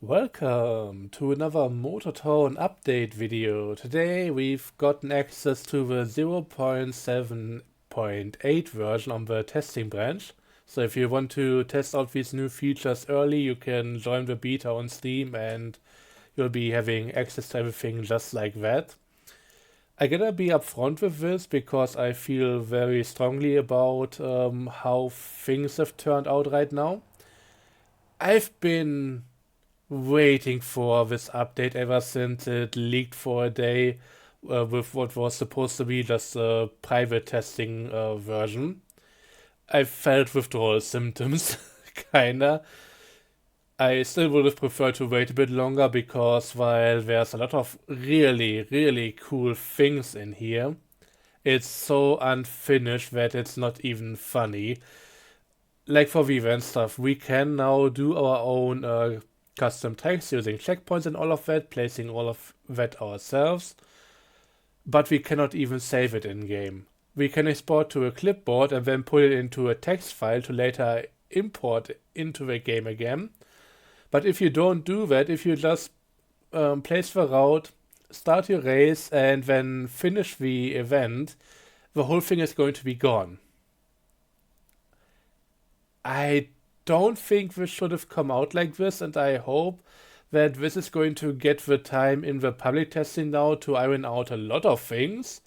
Welcome to another Motortone update video. Today we've gotten access to the 0.7.8 version on the testing branch. So if you want to test out these new features early, you can join the beta on Steam and you'll be having access to everything just like that. I gotta be upfront with this because I feel very strongly about how things have turned out right now. I've been waiting for this update ever since it leaked for a day with what was supposed to be just a private testing version. I felt withdrawal symptoms, kinda. I still would have preferred to wait a bit longer because while there's a lot of really cool things in here, it's so unfinished that it's not even funny. Like for the event stuff, we can now do our own custom tracks using checkpoints and all of that, placing all of that ourselves, but we cannot even save it in game. We can export to a clipboard and then put it into a text file to later import into the game again. But if you don't do that, if you just place the route, start your race, and then finish the event, the whole thing is going to be gone. I don't think this should have come out like this, and I hope that this is going to get the time in the public testing now to iron out a lot of things.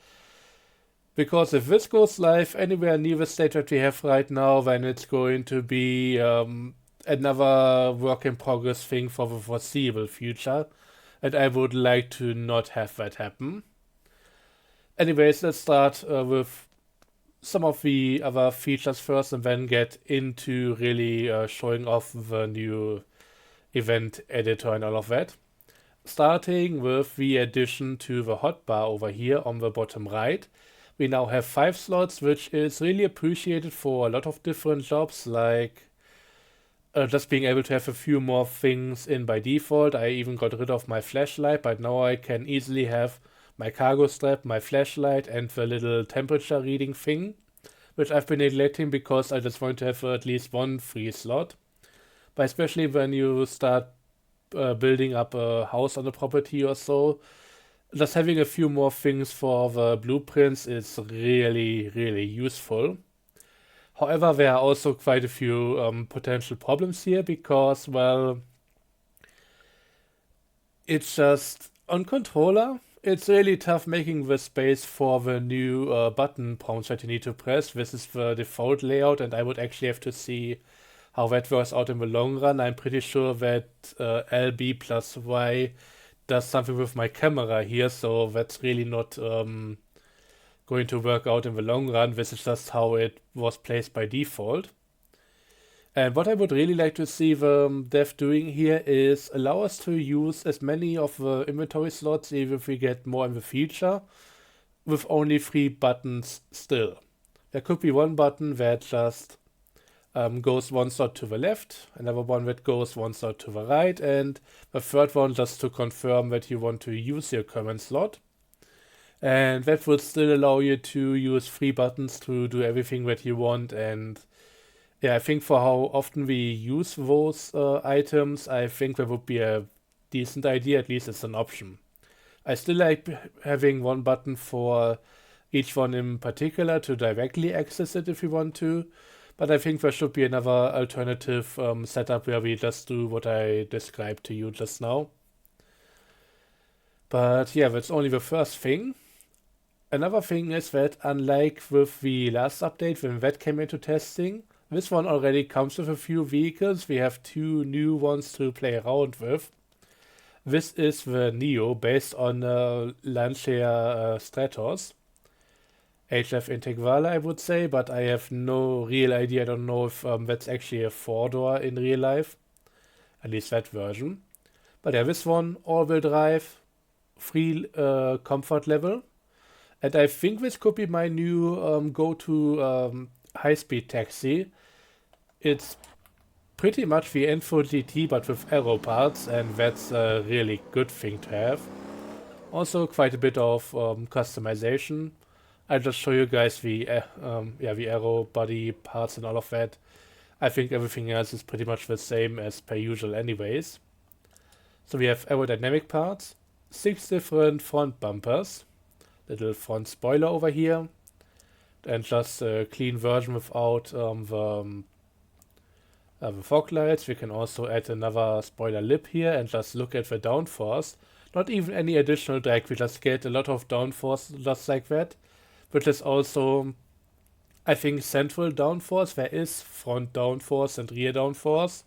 Because if this goes live anywhere near the state that we have right now, then it's going to be another work in progress thing for the foreseeable future. And I would like to not have that happen. Anyways, let's start with some of the other features first and then get into really showing off the new event editor and all of that. Starting with the addition to the hotbar over here on the bottom right. We now have 5 slots, which is really appreciated for a lot of different jobs, like just being able to have a few more things in by default. I even got rid of my flashlight, but now I can easily have my cargo strap, my flashlight, and the little temperature reading thing, which I've been neglecting because I just want to have at least one free slot. But especially when you start building up a house on a property or so, just having a few more things for the blueprints is really useful. However, there are also quite a few potential problems here because, well, it's just on controller. It's really tough making the space for the new button prompts that you need to press. This is the default layout, and I would actually have to see how that works out in the long run. I'm pretty sure that LB plus Y does something with my camera here, so that's really not going to work out in the long run. This is just how it was placed by default. And what I would really like to see the dev doing here is allow us to use as many of the inventory slots, even if we get more in the future, with only 3 buttons still. There could be one button that just goes one slot to the left, another one that goes one slot to the right, and the third one just to confirm that you want to use your current slot. And that would still allow you to use 3 buttons to do everything that you want. And yeah, I think for how often we use those items, I think that would be a decent idea, at least as an option. I still like having one button for each one in particular to directly access it if you want to. But I think there should be another alternative setup where we just do what I described to you just now. But yeah, that's only the first thing. Another thing is that unlike with the last update when that came into testing, this one already comes with a few vehicles. We have 2 new ones to play around with. This is the Neo based on Lancia Stratos. HF Integrale, I would say, but I have no real idea. I don't know if that's actually a 4-door in real life. At least that version. But yeah, this one, all-wheel drive, free comfort level. And I think this could be my new go-to high-speed taxi. It's pretty much the Enfield GT, but with aero parts, and that's a really good thing to have. Also, quite a bit of customization. I'll just show you guys the the aero body parts and all of that. I think everything else is pretty much the same as per usual anyways. So we have aerodynamic parts, 6 different front bumpers, little front spoiler over here, and just a clean version without the fog lights. We can also add another spoiler lip here and just look at the downforce. Not even any additional drag, we just get a lot of downforce just like that, which is also, I think, central downforce. There is front downforce and rear downforce.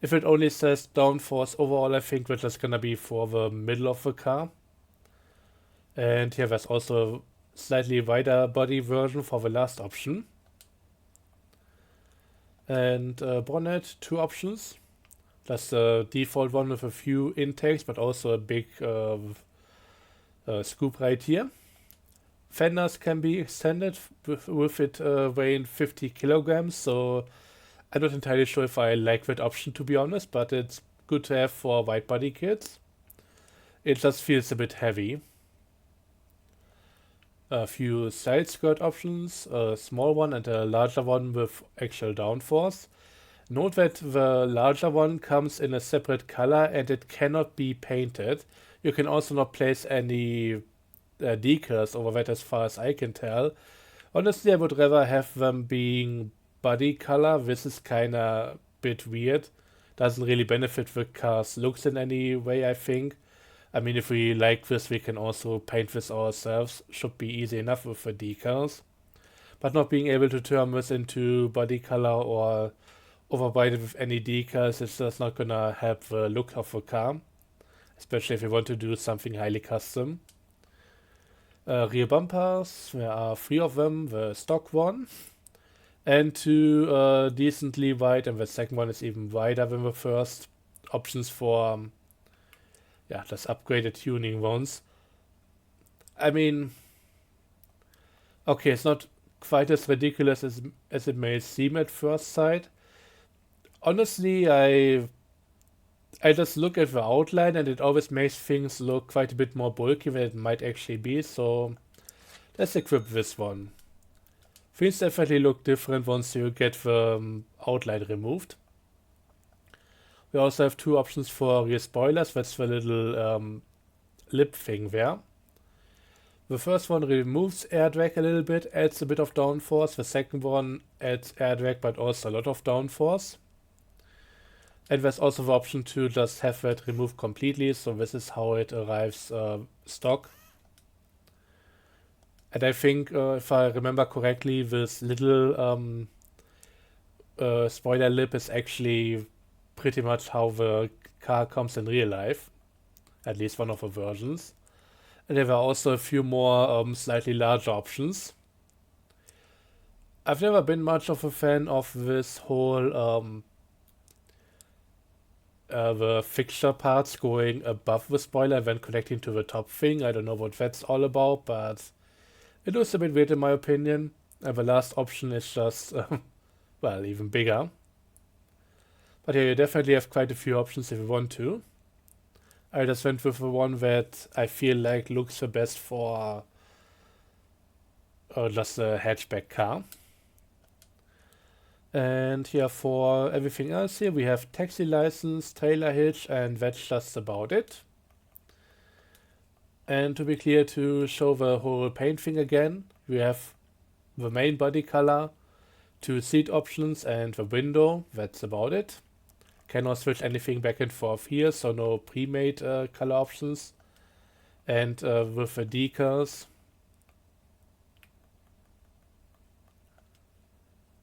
If it only says downforce overall, I think we're just gonna be for the middle of the car. And here there's also a slightly wider body version for the last option. And bonnet, 2 options. That's the default one with a few intakes, but also a big scoop right here. Fenders can be extended with it weighing 50 kilograms, so I'm not entirely sure if I like that option, to be honest, but it's good to have for wide body kits. It just feels a bit heavy. A few side skirt options, a small one and a larger one with actual downforce. Note that the larger one comes in a separate color and it cannot be painted. You can also not place any decals over that as far as I can tell. Honestly, I would rather have them being body color. This is kinda bit weird. Doesn't really benefit the car's looks in any way, I think. I mean, if we like this, we can also paint this ourselves. Should be easy enough with the decals. But not being able to turn this into body color or override it with any decals is just not gonna help the look of the car. Especially if you want to do something highly custom. Rear bumpers, there are 3 of them, the stock one. And 2 decently wide, and the second one is even wider than the first. Options for yeah, just upgraded tuning ones. I mean, okay, it's not quite as ridiculous as it may seem at first sight. Honestly, I just look at the outline and it always makes things look quite a bit more bulky than it might actually be, so let's equip this one. Things definitely look different once you get the outline removed. We also have 2 options for rear spoilers. That's the little lip thing there. The first one removes air drag a little bit, adds a bit of downforce. The second one adds air drag but also a lot of downforce. And there's also the option to just have that removed completely. So this is how it arrives stock. And I think, if I remember correctly, this little spoiler lip is actually pretty much how the car comes in real life, at least one of the versions. And there were also a few more slightly larger options. I've never been much of a fan of this whole the fixture parts going above the spoiler and then connecting to the top thing. I don't know what that's all about, but it looks a bit weird in my opinion. And the last option is just, well, even bigger. But yeah, you definitely have quite a few options if you want to. I just went with the one that I feel like looks the best for just a hatchback car. And here for everything else here, we have taxi license, trailer hitch, and that's just about it. And to be clear, to show the whole paint thing again, we have the main body color, 2 seat options, and the window. That's about it. Cannot switch anything back and forth here, so no pre-made color options. And with the decals,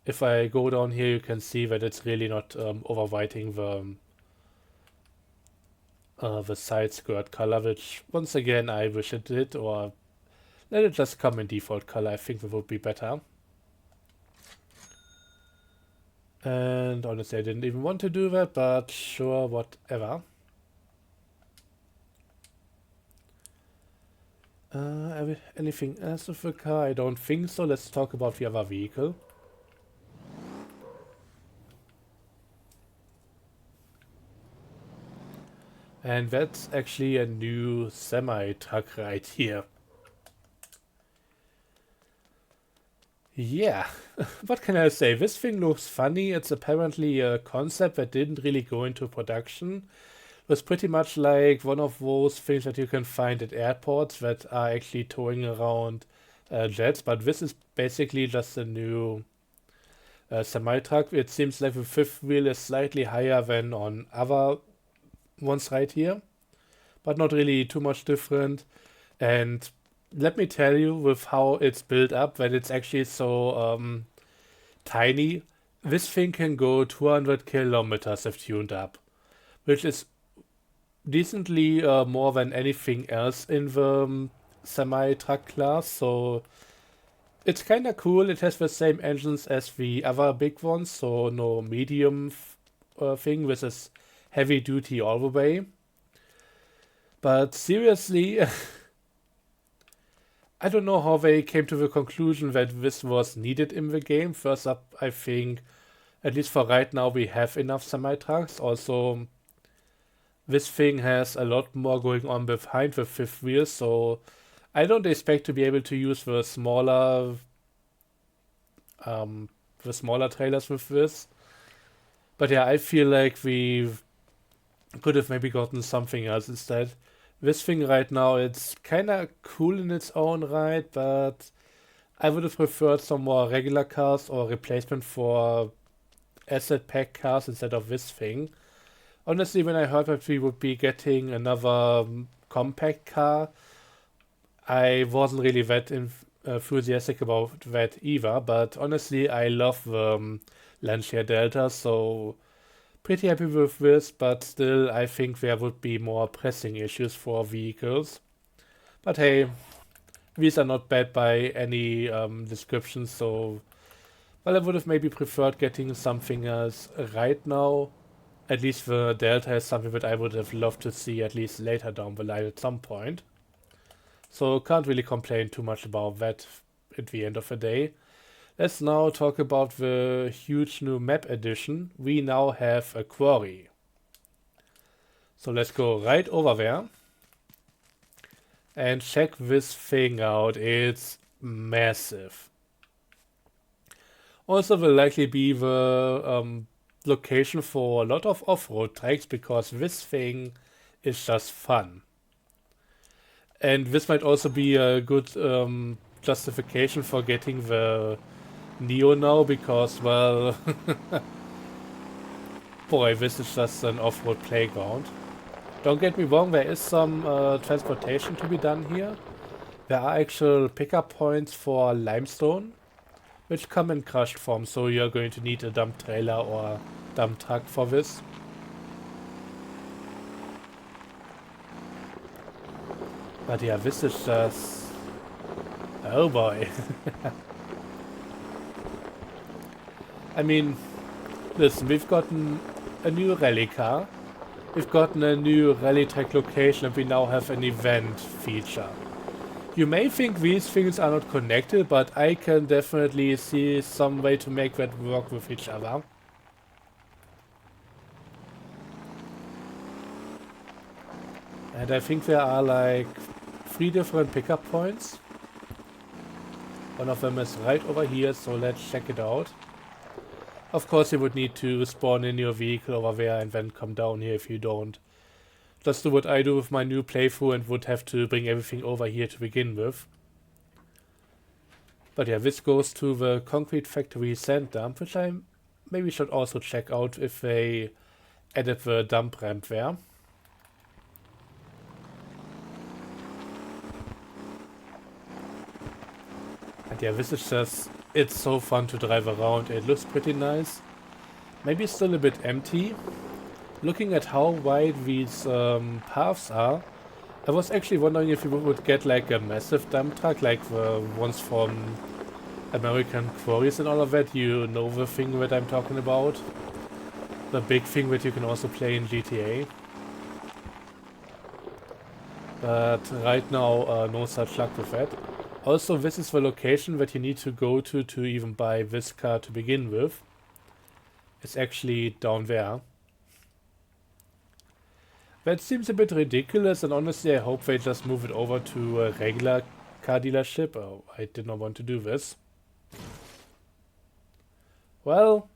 if I go down here, you can see that it's really not overwriting the side skirt color, which once again I wish it did, or let it just come in default color. I think that would be better. And honestly, I didn't even want to do that, but sure, whatever. Anything else with the car? I don't think so. Let's talk about the other vehicle. And that's actually a new semi-truck right here. Yeah, what can I say? This thing looks funny. It's apparently a concept that didn't really go into production. was pretty much like one of those things that you can find at airports that are actually towing around jets, but this is basically just a new semi-truck. It seems like the fifth wheel is slightly higher than on other ones right here, but not really too much different. And let me tell you, with how it's built up, that it's actually so tiny, this thing can go 200 kilometers if tuned up, which is decently more than anything else in the semi-truck class. So it's kind of cool. It has the same engines as the other big ones, so no medium thing. This is heavy duty all the way. But seriously, I don't know how they came to the conclusion that this was needed in the game. First up, I think, at least for right now, we have enough semi-trucks. Also, this thing has a lot more going on behind the fifth wheel, so I don't expect to be able to use the smaller trailers with this. But yeah, I feel like we could have maybe gotten something else instead. This thing right now, it's kind of cool in its own right, but I would have preferred some more regular cars or replacement for asset pack cars instead of this thing. Honestly, when I heard that we would be getting another compact car, I wasn't really that enthusiastic about that either. But honestly, I love the Lancia Delta, so pretty happy with this. But still, I think there would be more pressing issues for vehicles. But hey, these are not bad by any description, so well, I would have maybe preferred getting something else right now. At least the Delta is something that I would have loved to see at least later down the line at some point. So can't really complain too much about that at the end of the day. Let's now talk about the huge new map addition. We now have a quarry. So let's go right over there and check this thing out. It's massive. Also will likely be the location for a lot of off-road tracks because this thing is just fun. And this might also be a good justification for getting the Neo now because, well, boy, this is just an off-road playground. Don't get me wrong, there is some transportation to be done here. There are actual pickup points for limestone, which come in crushed form, so you're going to need a dump trailer or dump truck for this. But yeah, this is just... oh boy. I mean, listen, we've gotten a new rally car, we've gotten a new rally track location, and we now have an event feature. You may think these things are not connected, but I can definitely see some way to make that work with each other. And I think there are like 3 different pickup points. One of them is right over here, so let's check it out. Of course, you would need to spawn in your vehicle over there and then come down here if you don't. Just do what I do with my new playthrough and would have to bring everything over here to begin with. But yeah, this goes to the concrete factory sand dump, which I maybe should also check out if they added the dump ramp there. And yeah, this is just, it's so fun to drive around. It looks pretty nice. Maybe still a bit empty. Looking at how wide these paths are, I was actually wondering if you would get like a massive dump truck, like the ones from American Quarries and all of that. You know the thing that I'm talking about? The big thing that you can also play in GTA. But right now, no such luck with that. Also, this is the location that you need to go to even buy this car to begin with. It's actually down there. That seems a bit ridiculous, and honestly I hope they just move it over to a regular car dealership. Oh, I did not want to do this. Well,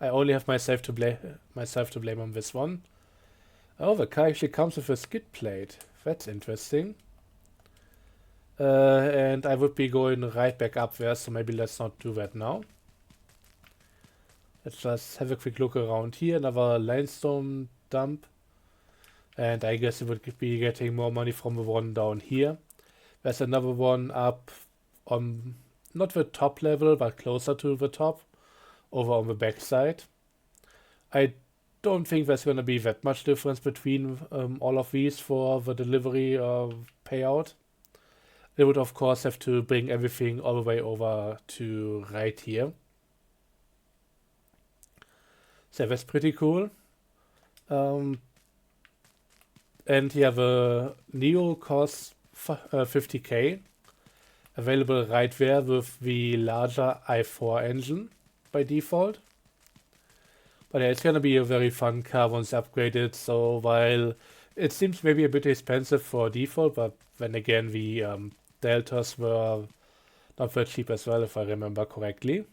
I only have myself to blame on this one. Oh, the car actually comes with a skid plate. That's interesting. And I would be going right back up there, so maybe let's not do that now. Let's just have a quick look around here. Another limestone dump. And I guess it would be getting more money from the one down here. There's another one up on not the top level, but closer to the top, over on the back side. I don't think there's going to be that much difference between all of these for the delivery payout. They would of course have to bring everything all the way over to right here. So that's pretty cool. And yeah, the Neo costs 50k. Available right there with the larger i4 engine by default. But yeah, it's gonna be a very fun car once upgraded. So while it seems maybe a bit expensive for default, but then again the deltas were not very cheap as well, if I remember correctly.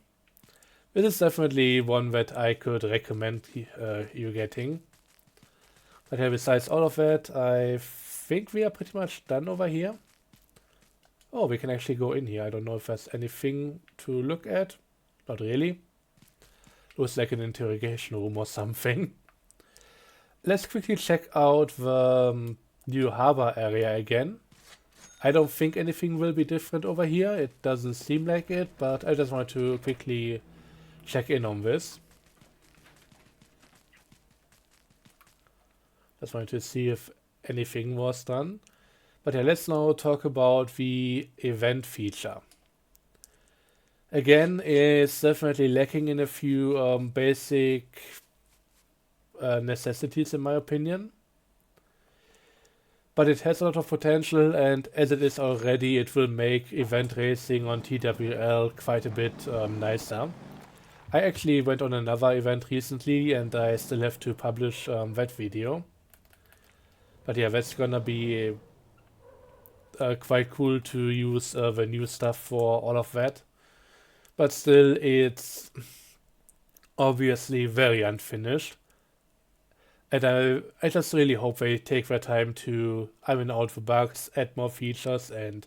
This is definitely one that I could recommend you getting. But yeah, besides all of that, I think we are pretty much done over here. Oh, we can actually go in here. I don't know if there's anything to look at. Not really. Looks like an interrogation room or something. Let's quickly check out the new harbor area again. I don't think anything will be different over here. It doesn't seem like it, but I just wanted to quickly check in on this. Just wanted to see if anything was done. But yeah, let's now talk about the event feature. Again, it's definitely lacking in a few basic necessities in my opinion. But it has a lot of potential, and as it is already, it will make event racing on TWL quite a bit nicer. I actually went on another event recently and I still have to publish that video. But yeah, that's gonna be quite cool to use the new stuff for all of that. But still, it's obviously very unfinished. And I just really hope they take their time to iron out the bugs, add more features, and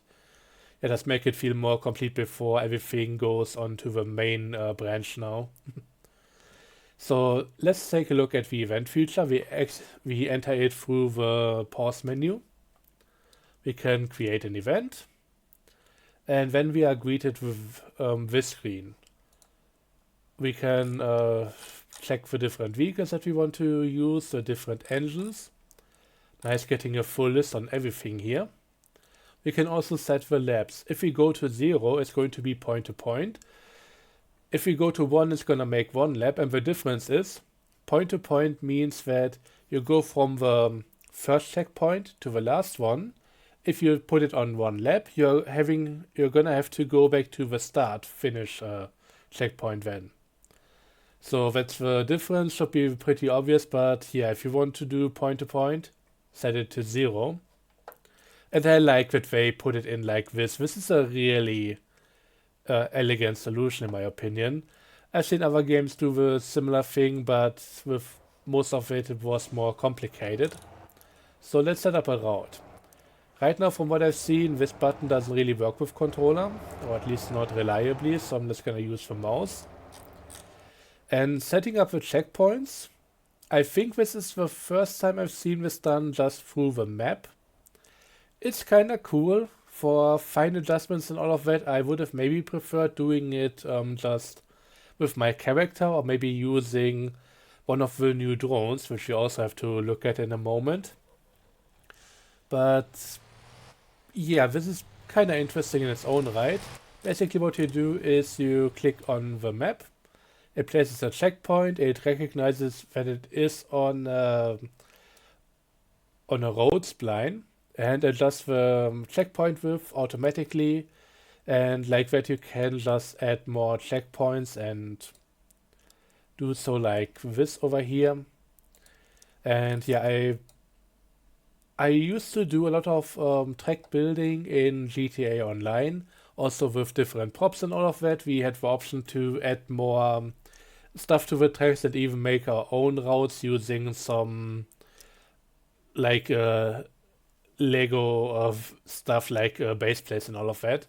yeah, just make it feel more complete before everything goes onto the main branch now. So let's take a look at the event feature. We enter it through the pause menu. We can create an event. And then we are greeted with this screen. We can check the different vehicles that we want to use, the different engines. Nice getting a full list on everything here. We can also set the laps. If we go to 0, it's going to be point to point. If we go to 1, it's going to make 1 lap. And the difference is, point to point means that you go from the first checkpoint to the last one. If you put it on 1 lap, you're gonna have to go back to the start finish checkpoint then. So that's the difference. Should be pretty obvious, but yeah, if you want to do point to point, set it to 0. And I like that they put it in like this. This is a really elegant solution in my opinion. I've seen other games do the similar thing, but with most of it, it was more complicated. So let's set up a route. Right now, from what I've seen, this button doesn't really work with controller, or at least not reliably, so I'm just gonna use the mouse. And setting up the checkpoints, I think this is the first time I've seen this done just through the map. It's kinda cool. For fine adjustments and all of that, I would have maybe preferred doing it just with my character, or maybe using one of the new drones, which we also have to look at in a moment. But yeah, this is kind of interesting in its own right. Basically what you do is you click on the map, it places a checkpoint, it recognizes that it is on a road spline, and adjusts the checkpoint width automatically, and like that you can just add more checkpoints and do so like this over here. And yeah, I used to do a lot of track building in GTA Online, also with different props and all of that. We had the option to add more stuff to the tracks and even make our own routes using some like Lego of stuff like base plates and all of that.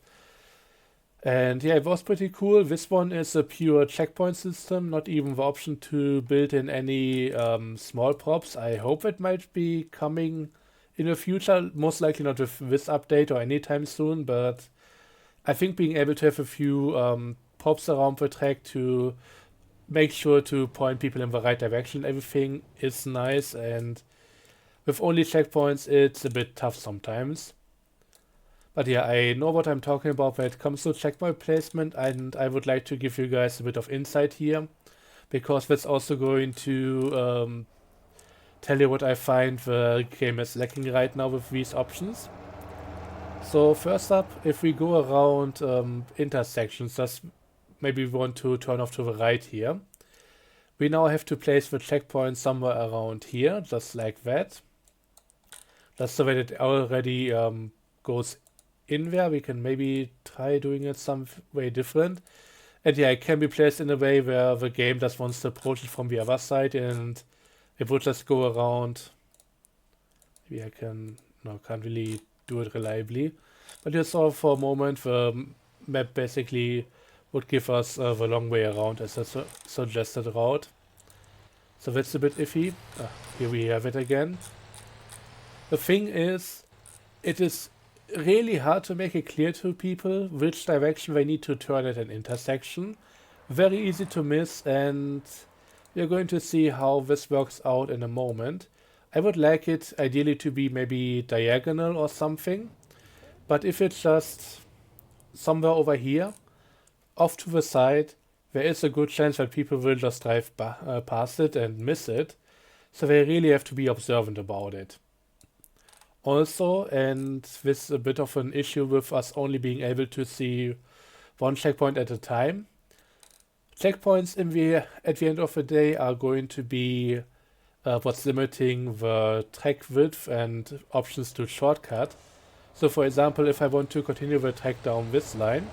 And yeah, it was pretty cool. This one is a pure checkpoint system, not even the option to build in any small props. I hope it might be coming in the future, most likely not with this update or anytime soon, but I think being able to have a few props around the track to make sure to point people in the right direction, everything is nice, and with only checkpoints, it's a bit tough sometimes. But yeah, I know what I'm talking about when it comes to checkpoint placement, and I would like to give you guys a bit of insight here, because that's also going to tell you what I find the game is lacking right now with these options. So first up, if we go around intersections, just maybe we want to turn off to the right here. We now have to place the checkpoint somewhere around here, just like that. Just so that it already goes in there. We can maybe try doing it some way different. And yeah, it can be placed in a way where the game just wants to approach it from the other side and it would just go around. Maybe I can, no, can't really do it reliably. But you saw for a moment the map basically would give us the long way around as a suggested route. So that's a bit iffy. Here we have it again. The thing is, it is really hard to make it clear to people which direction they need to turn at an intersection. Very easy to miss, and we're going to see how this works out in a moment. I would like it ideally to be maybe diagonal or something, but if it's just somewhere over here, off to the side, there is a good chance that people will just drive past it and miss it, so they really have to be observant about it. Also, and this is a bit of an issue with us only being able to see one checkpoint at a time. Checkpoints at the end of the day are going to be what's limiting the track width and options to shortcut. So for example, if I want to continue the track down this line,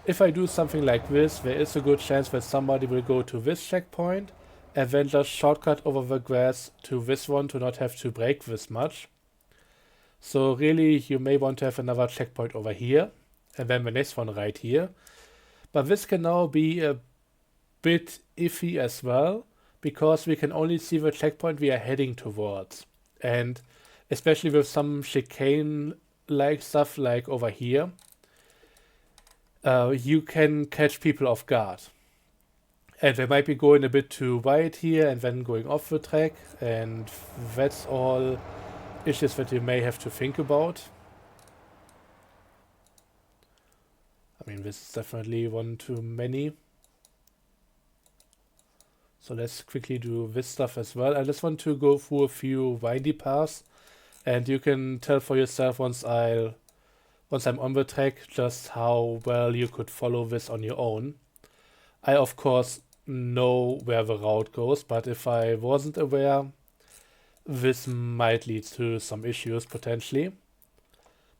if I do something like this, there is a good chance that somebody will go to this checkpoint and then just shortcut over the grass to this one to not have to brake this much. So really, you may want to have another checkpoint over here, and then the next one right here. But this can now be a bit iffy as well, because we can only see the checkpoint we are heading towards. And especially with some chicane-like stuff like over here, you can catch people off guard. And they might be going a bit too wide here and then going off the track, and that's all issues that you may have to think about. I mean, this is definitely one too many. So let's quickly do this stuff as well. I just want to go through a few windy paths, and you can tell for yourself once I'm on the track just how well you could follow this on your own. I of course know where the route goes, but if I wasn't aware, this might lead to some issues potentially.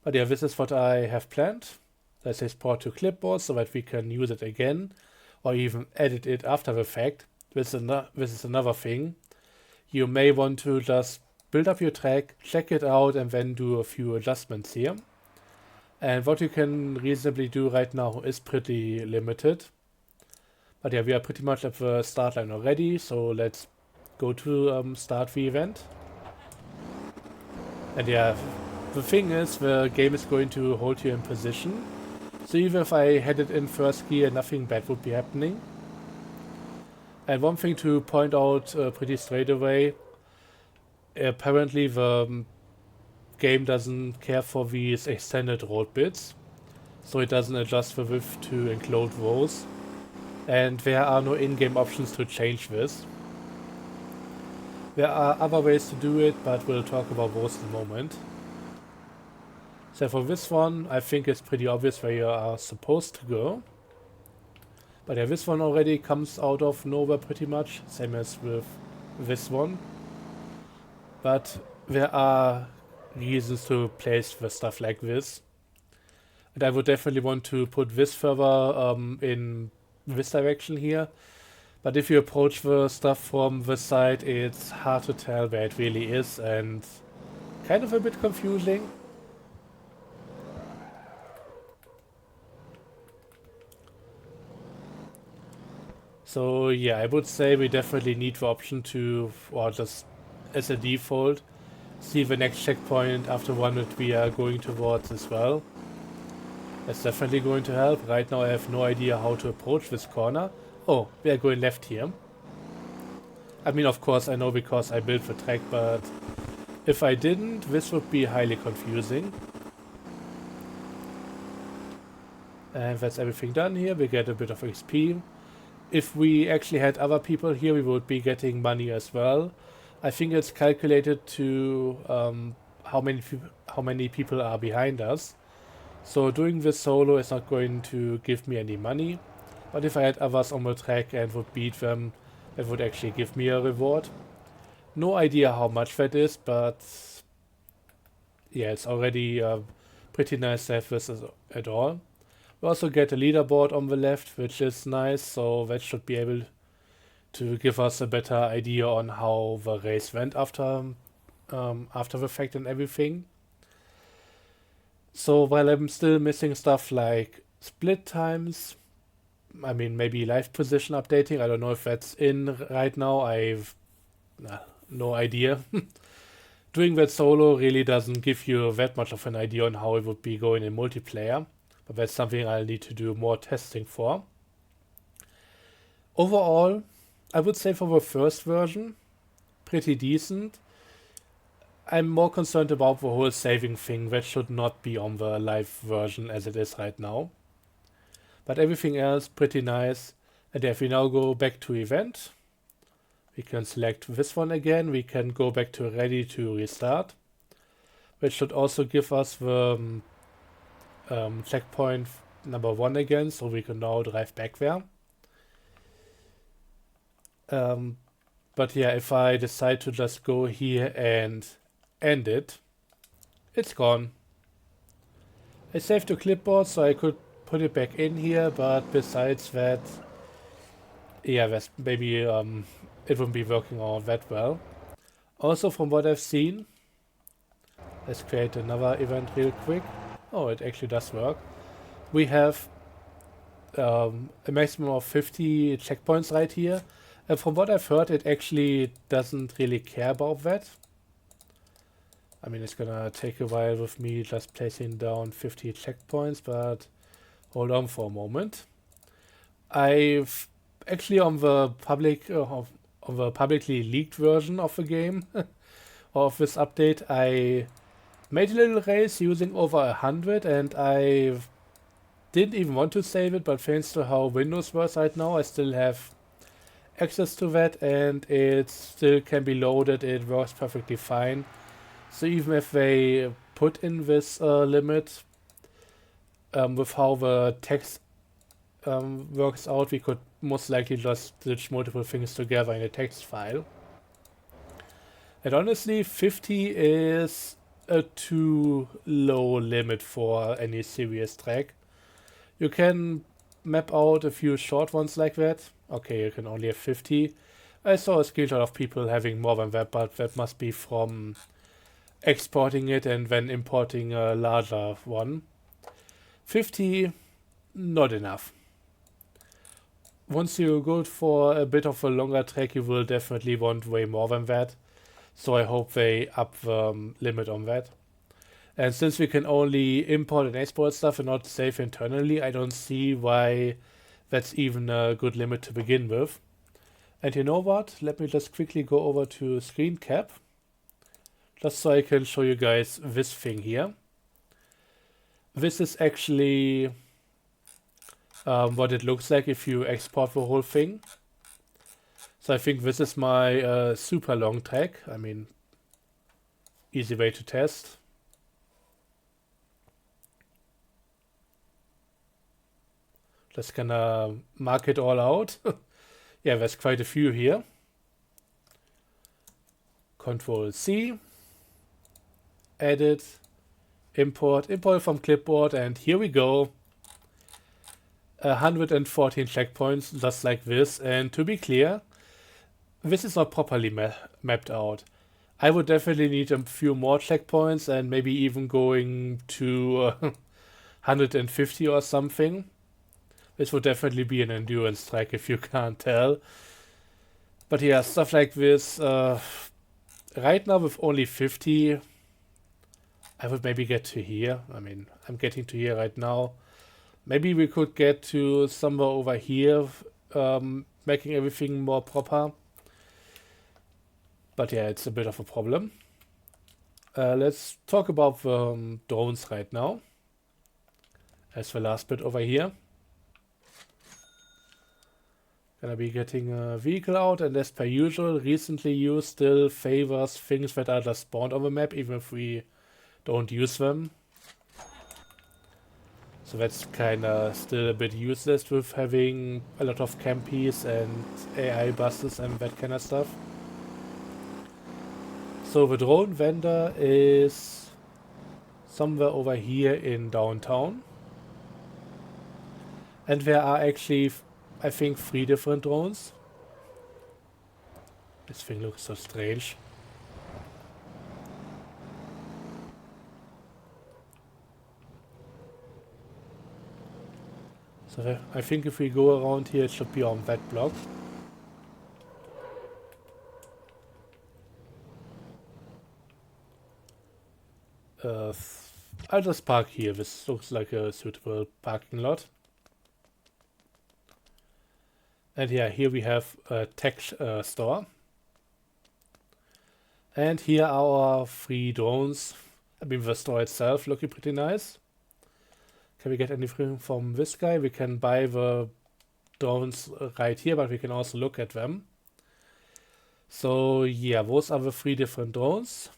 But yeah, this is what I have planned. Let's export to clipboard so that we can use it again or even edit it after the fact. This is another thing. You may want to just build up your track, check it out, and then do a few adjustments here. And what you can reasonably do right now is pretty limited. But yeah, we are pretty much at the start line already, so let's go to start the event. And yeah, the thing is, the game is going to hold you in position. So even if I had it in first gear, nothing bad would be happening. And one thing to point out pretty straight away, apparently the game doesn't care for these extended road bits. So it doesn't adjust the width to include those. And there are no in-game options to change this. There are other ways to do it, but we'll talk about those in a moment. So for this one, I think it's pretty obvious where you are supposed to go. But yeah, this one already comes out of nowhere pretty much, same as with this one. But there are reasons to place the stuff like this. And I would definitely want to put this further in this direction here. But if you approach the stuff from the side, it's hard to tell where it really is and kind of a bit confusing. So yeah, I would say we definitely need the option to, or just as a default, see the next checkpoint after one that we are going towards as well. That's definitely going to help. Right now I have no idea how to approach this corner. Oh, we are going left here. I mean, of course I know because I built the track, but if I didn't, this would be highly confusing. And that's everything done here. We get a bit of XP. If we actually had other people here, we would be getting money as well. I think it's calculated to how many people are behind us. So doing this solo is not going to give me any money. But if I had others on the track and would beat them, that would actually give me a reward. No idea how much that is, but yeah, it's already pretty nice to have this at all. We also get a leaderboard on the left, which is nice, so that should be able to give us a better idea on how the race went after the fact and everything. So while I'm still missing stuff like split times, I mean maybe live position updating, I don't know if that's in right now, I've no idea. Doing that solo really doesn't give you that much of an idea on how it would be going in multiplayer, but that's something I'll need to do more testing for. Overall, I would say for the first version, pretty decent. I'm more concerned about the whole saving thing. That should not be on the live version as it is right now. But everything else, pretty nice. And if we now go back to event, we can select this one again. We can go back to ready to restart, which should also give us the checkpoint number 1 again, so we can now drive back there. But yeah, if I decide to just go here and end it, it's gone. I saved to clipboard, so I could put it back in here, but besides that, yeah, that's maybe it wouldn't be working all that well. Also, from what I've seen, let's create another event real quick. Oh, it actually does work. We have a maximum of 50 checkpoints right here. And from what I've heard, it actually doesn't really care about that. I mean, it's gonna take a while with me just placing down 50 checkpoints, but hold on for a moment. I've actually on the publicly leaked version of the game of this update, I made a little race using over 100, and I didn't even want to save it, but thanks to how Windows works right now, I still have access to that, and it still can be loaded. It works perfectly fine. So even if they put in this limit with how the text works out, we could most likely just stitch multiple things together in a text file. And honestly, 50 is a too low limit for any serious track. You can map out a few short ones like that. Okay, you can only have 50. I saw a screenshot of people having more than that, but that must be from exporting it and then importing a larger one. 50, not enough. Once you go for a bit of a longer track, you will definitely want way more than that. So I hope they up the limit on that. And since we can only import and export stuff and not save internally, I don't see why that's even a good limit to begin with. And you know what? Let me just quickly go over to screen cap, just so I can show you guys this thing here. This is actually what it looks like if you export the whole thing. So I think this is my super long track. I mean, easy way to test. Just gonna mark it all out. Yeah, there's quite a few here. Control C, edit, import from clipboard, and here we go. 114 checkpoints just like this, and to be clear, this is not properly mapped out. I would definitely need a few more checkpoints and maybe even going to 150 or something. This would definitely be an endurance track if you can't tell. But yeah, stuff like this. Right now with only 50, I would maybe get to here. I mean, I'm getting to here right now. Maybe we could get to somewhere over here, making everything more proper. But yeah, it's a bit of a problem. Let's talk about drones right now. As the last bit over here. Gonna be getting a vehicle out, and as per usual, recently used still favors things that are just spawned on the map, even if we don't use them. So that's kinda still a bit useless with having a lot of campies and AI buses and that kind of stuff. So the drone vendor is somewhere over here in downtown. And there are actually, I think, 3 different drones. This thing looks so strange. So I think if we go around here, it should be on that block. I'll just park here. This looks like a suitable parking lot. And yeah, here we have a tech store. And here are our 3 drones. I mean, the store itself looking pretty nice. Can we get anything from this guy? We can buy the drones right here, but we can also look at them. So yeah, those are the 3 different drones.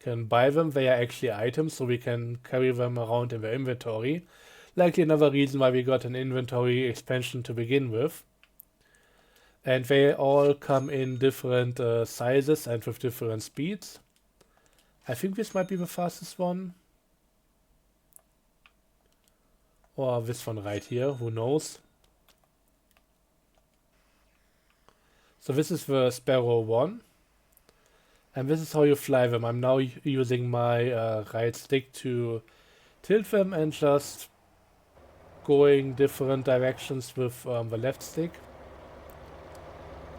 Can buy them. They are actually items, so we can carry them around in the inventory. Likely another reason why we got an inventory expansion to begin with. And they all come in different sizes and with different speeds. I think this might be the fastest one. Or this one right here, who knows. So this is the Sparrow 1. And this is how you fly them. I'm now using my right stick to tilt them and just going different directions with the left stick.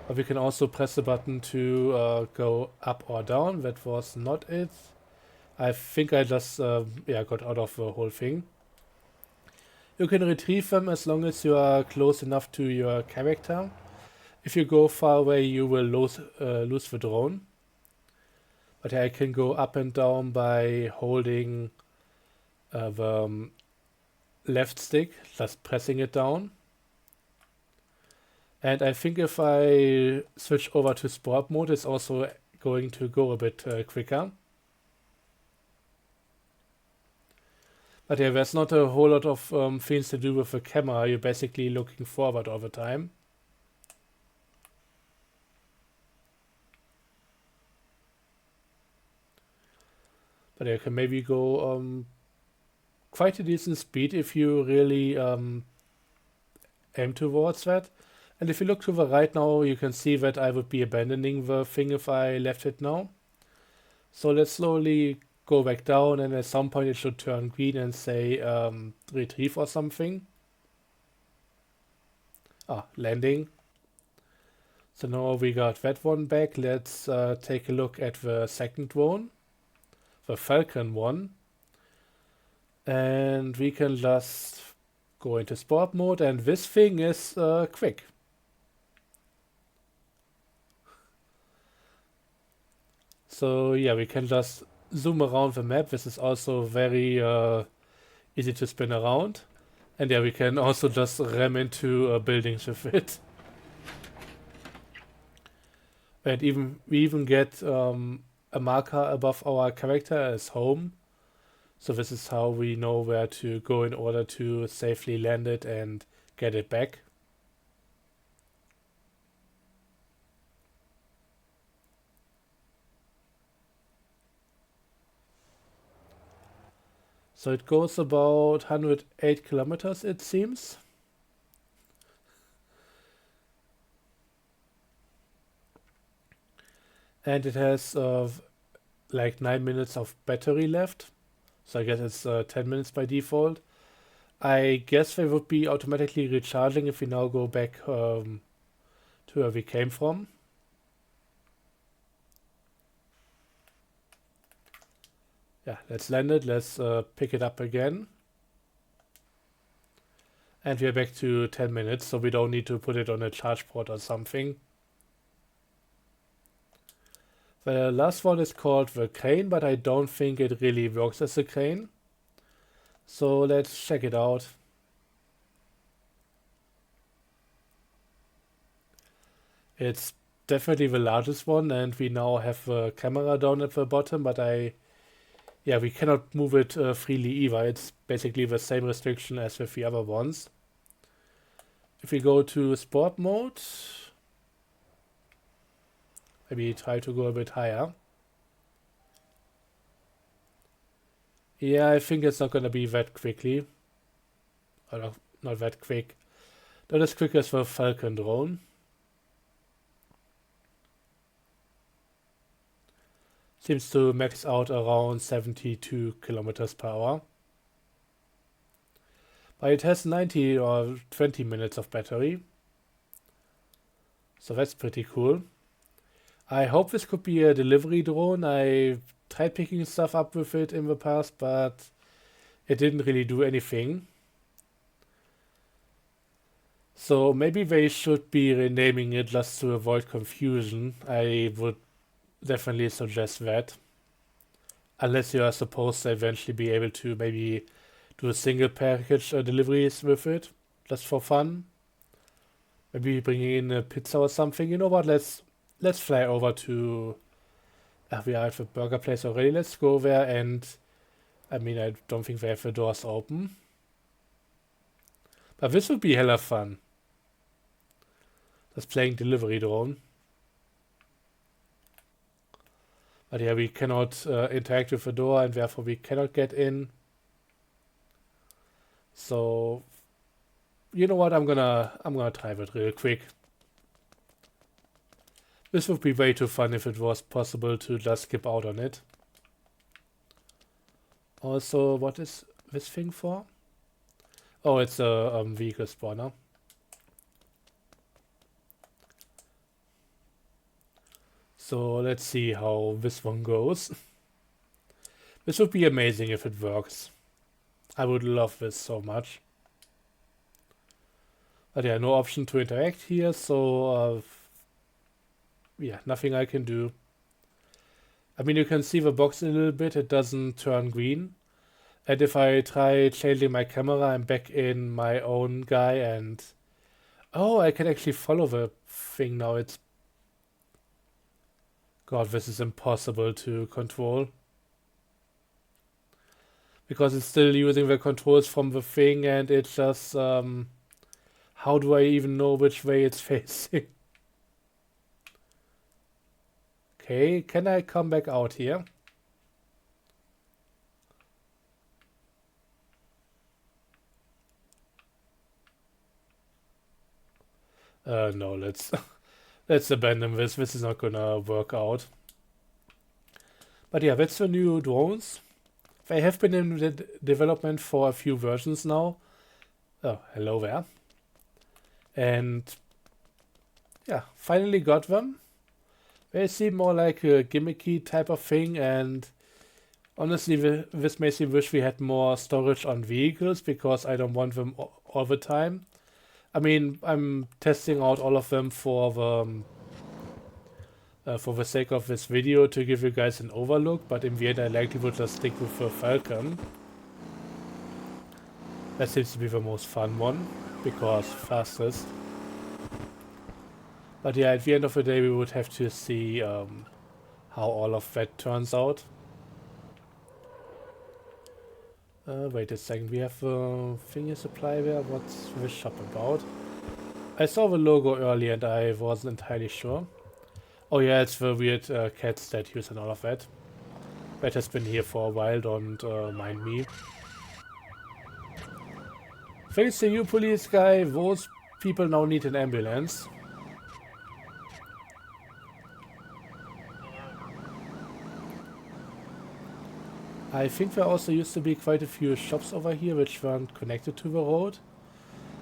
But we can also press the button to go up or down. That was not it. I think I just got out of the whole thing. You can retrieve them as long as you are close enough to your character. If you go far away, you will lose the drone. But I can go up and down by holding the left stick, just pressing it down. And I think if I switch over to sport mode, it's also going to go a bit quicker. But yeah, there's not a whole lot of things to do with the camera. You're basically looking forward all the time. But you can maybe go quite a decent speed if you really aim towards that. And if you look to the right now, you can see that I would be abandoning the thing if I left it now. So let's slowly go back down, and at some point it should turn green and say retrieve or something. Landing. So now we got that one back. Let's take a look at the second drone, the Falcon one. And we can just go into sport mode, and this thing is quick. So yeah, we can just zoom around the map. This is also very easy to spin around. And yeah, we can also just ram into buildings with it. And we even get a marker above our character as home. So this is how we know where to go in order to safely land it and get it back. So it goes about 108 kilometers, it seems. And it has like 9 minutes of battery left. So I guess it's 10 minutes by default. I guess they would be automatically recharging if we now go back to where we came from. Yeah, let's land it. Let's pick it up again. And we're back to 10 minutes, so we don't need to put it on a charge port or something. The last one is called the crane, but I don't think it really works as a crane. So let's check it out. It's definitely the largest one, and we now have the camera down at the bottom, but we cannot move it freely either. It's basically the same restriction as with the other ones. If we go to sport mode, maybe try to go a bit higher. Yeah, I think it's not gonna be that quickly. Or not that quick. Not as quick as the Falcon drone. Seems to max out around 72 kilometers per hour. But it has 90 or 20 minutes of battery. So that's pretty cool. I hope this could be a delivery drone. I tried picking stuff up with it in the past, but it didn't really do anything. So maybe they should be renaming it just to avoid confusion. I would definitely suggest that. Unless you are supposed to eventually be able to maybe do a single package deliveries with it, just for fun. Maybe bringing in a pizza or something. You know what? Let's fly over to. We are at the burger place already. Let's go there, and I mean, I don't think they have the doors open. But this would be hella fun. Just playing delivery drone. But yeah, we cannot interact with the door, and therefore we cannot get in. So, you know what? I'm gonna try it real quick. This would be way too fun if it was possible to just skip out on it. Also, what is this thing for? Oh, it's a vehicle spawner. So let's see how this one goes. This would be amazing if it works. I would love this so much. But yeah, no option to interact here, so yeah, nothing I can do. I mean, you can see the box a little bit, it doesn't turn green. And if I try changing my camera, I'm back in my own guy and... Oh, I can actually follow the thing now. It's... God, this is impossible to control. Because it's still using the controls from the thing and it's just... how do I even know which way it's facing? Okay, can I come back out here? No, let's abandon this. This is not gonna work out. But yeah, that's the new drones. They have been in the development for a few versions now. Oh, hello there. And yeah, finally got them. They seem more like a gimmicky type of thing, and honestly, this makes me wish we had more storage on vehicles because I don't want them all the time. I mean, I'm testing out all of them for the sake of this video to give you guys an overlook, but in the end I likely would just stick with the Falcon. That seems to be the most fun one, because fastest. But yeah, at the end of the day we would have to see how all of that turns out. Wait a second, we have a thingy supply there. What's this shop about? I saw the logo earlier and I wasn't entirely sure. Oh yeah, it's the weird cat statues and all of that. That has been here for a while, don't mind me. Thanks to you, police guy, those people now need an ambulance. I think there also used to be quite a few shops over here which weren't connected to the road.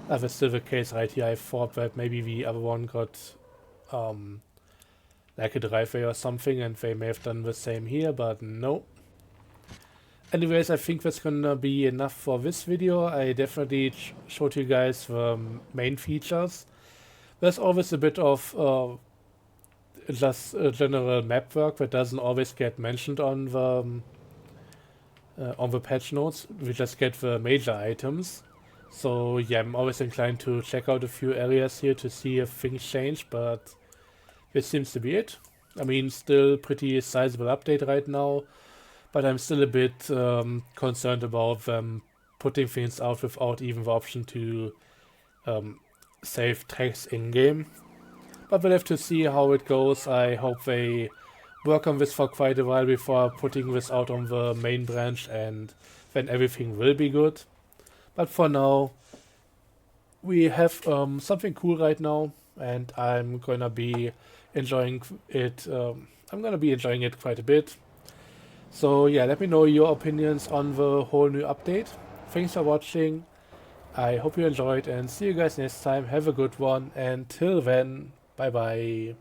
That's still the case right here. I thought that maybe the other one got um, like a driveway or something and they may have done the same here, but no. Anyways, I think that's gonna be enough for this video. I definitely showed you guys the main features. There's always a bit of just general map work that doesn't always get mentioned on the patch notes. We just get the major items. So yeah, I'm always inclined to check out a few areas here to see if things change, but this seems to be it. I mean, still pretty sizable update right now, but I'm still a bit concerned about them putting things out without even the option to save tracks in-game. But we'll have to see how it goes. I hope they work on this for quite a while before putting this out on the main branch, and then everything will be good. But for now, we have something cool right now, and I'm gonna be enjoying it. I'm gonna be enjoying it quite a bit. So yeah, let me know your opinions on the whole new update. Thanks for watching. I hope you enjoyed, and see you guys next time. Have a good one, and till then, bye bye.